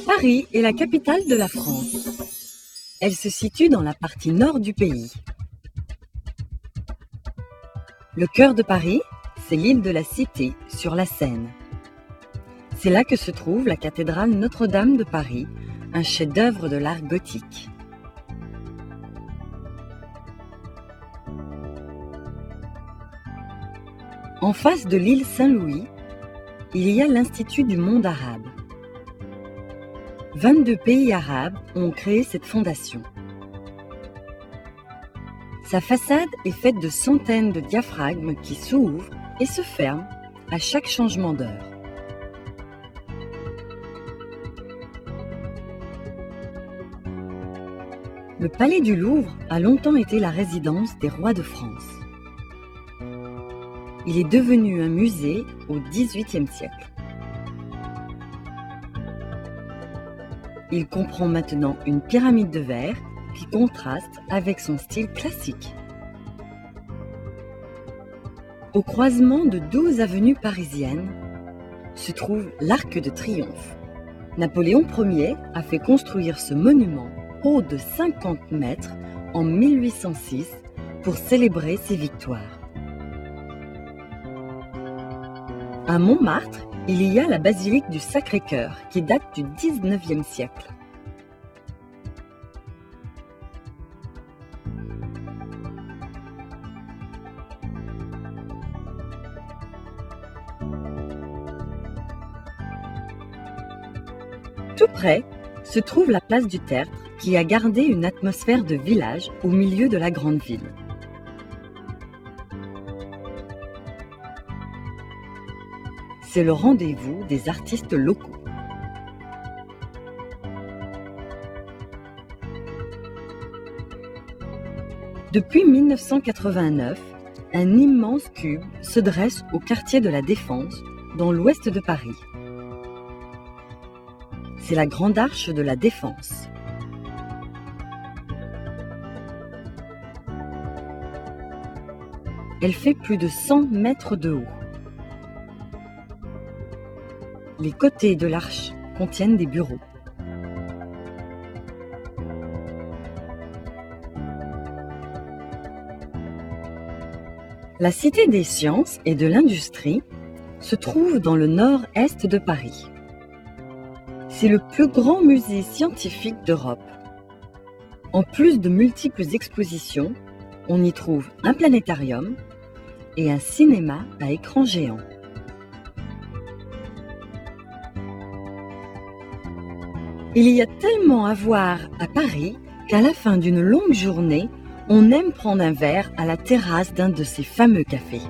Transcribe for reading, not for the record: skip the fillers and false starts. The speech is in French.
Paris est la capitale de la France. Elle se situe dans la partie nord du pays. Le cœur de Paris, c'est l'île de la Cité, sur la Seine. C'est là que se trouve la cathédrale Notre-Dame de Paris, un chef-d'œuvre de l'art gothique. En face de l'île Saint-Louis, il y a l'Institut du monde arabe. 22 pays arabes ont créé cette fondation. Sa façade est faite de centaines de diaphragmes qui s'ouvrent et se ferment à chaque changement d'heure. Le palais du Louvre a longtemps été la résidence des rois de France. Il est devenu un musée au XVIIIe siècle. Il comprend maintenant une pyramide de verre qui contraste avec son style classique. Au croisement de 12 avenues parisiennes se trouve l'Arc de Triomphe. Napoléon Ier a fait construire ce monument haut de 50 mètres en 1806 pour célébrer ses victoires. À Montmartre, il y a la basilique du Sacré-Cœur qui date du XIXe siècle. Tout près se trouve la place du Tertre qui a gardé une atmosphère de village au milieu de la grande ville. C'est le rendez-vous des artistes locaux. Depuis 1989, un immense cube se dresse au quartier de la Défense, dans l'ouest de Paris. C'est la Grande Arche de la Défense. Elle fait plus de 100 mètres de haut. Les côtés de l'arche contiennent des bureaux. La Cité des sciences et de l'industrie se trouve dans le nord-est de Paris. C'est le plus grand musée scientifique d'Europe. En plus de multiples expositions, on y trouve un planétarium et un cinéma à écran géant. Il y a tellement à voir à Paris qu'à la fin d'une longue journée, on aime prendre un verre à la terrasse d'un de ces fameux cafés.